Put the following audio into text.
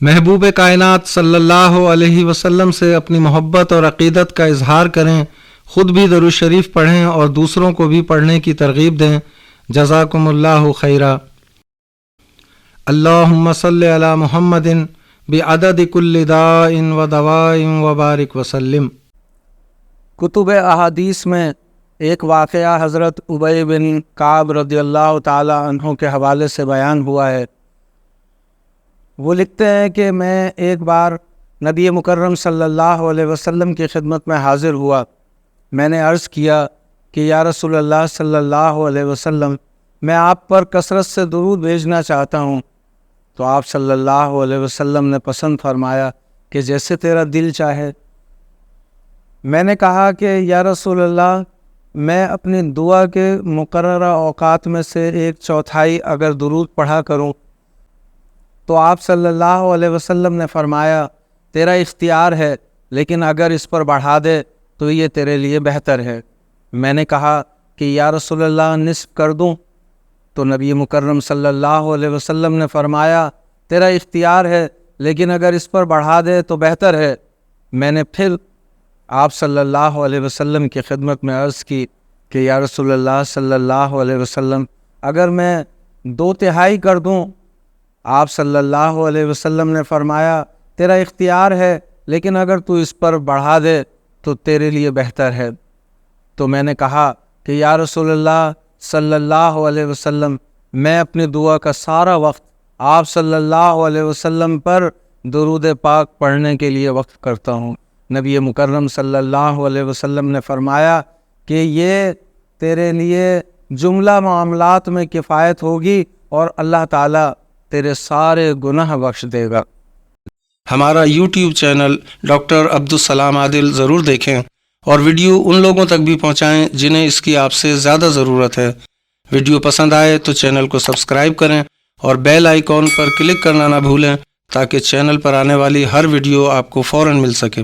محبوب کائنات صلی اللہ علیہ وسلم سے اپنی محبت اور عقیدت کا اظہار کریں، خود بھی درود شریف پڑھیں اور دوسروں کو بھی پڑھنے کی ترغیب دیں۔ جزاکم اللہ خیرا۔ اللہم صلی علی محمد بعدد کل داء و دواء وبارک وسلم۔ کتب احادیث میں ایک واقعہ حضرت ابی بن کعب رضی اللہ تعالی عنہ کے حوالے سے بیان ہوا ہے۔ وہ لکھتے ہیں کہ میں ایک بار نبی مکرم صلی اللہ علیہ وسلم کی خدمت میں حاضر ہوا۔ میں نے عرض کیا کہ یا رسول اللہ صلی اللہ علیہ وسلم، میں آپ پر کثرت سے درود بھیجنا چاہتا ہوں۔ تو آپ صلی اللہ علیہ وسلم نے پسند فرمایا کہ جیسے تیرا دل چاہے۔ میں نے کہا کہ یا رسول اللہ، میں اپنی دعا کے مقررہ اوقات میں سے 1/4 اگر درود پڑھا کروں۔ تو آپ صلی اللہ علیہ وسلم نے فرمایا تیرا اختیار ہے، لیکن اگر اس پر بڑھا دے تو یہ تیرے لیے بہتر ہے۔ میں نے کہا کہ یا رسول اللہ، نصف کر دوں؟ تو نبی مکرم صلی اللہ علیہ وسلم نے فرمایا تیرا اختیار ہے، لیکن اگر اس پر بڑھا دے تو بہتر ہے۔ میں نے پھر آپ صلی اللہ علیہ وسلم کی خدمت میں عرض کی کہ یا رسول اللہ صلی اللہ علیہ وسلم، اگر میں 2/3 کر دوں؟ آپ صلی اللہ علیہ وسلم نے فرمایا تیرا اختیار ہے، لیکن اگر تو اس پر بڑھا دے تو تیرے لیے بہتر ہے۔ تو میں نے کہا کہ یا رسول اللہ صلی اللہ علیہ وسلم، میں اپنی دعا کا سارا وقت آپ صلی اللہ علیہ وسلم پر درود پاک پڑھنے کے لیے وقف کرتا ہوں۔ نبی مکرم صلی اللہ علیہ وسلم نے فرمایا کہ یہ تیرے لیے جملہ معاملات میں کفایت ہوگی اور اللہ تعالیٰ تیرے سارے گناہ بخش دے گا۔ ہمارا یوٹیوب چینل ڈاکٹر عبدالسلام عادل ضرور دیکھیں اور ویڈیو ان لوگوں تک بھی پہنچائیں جنہیں اس کی آپ سے زیادہ ضرورت ہے۔ ویڈیو پسند آئے تو چینل کو سبسکرائب کریں اور بیل آئیکن پر کلک کرنا نہ بھولیں تاکہ چینل پر آنے والی ہر ویڈیو آپ کو فوراً مل سکے۔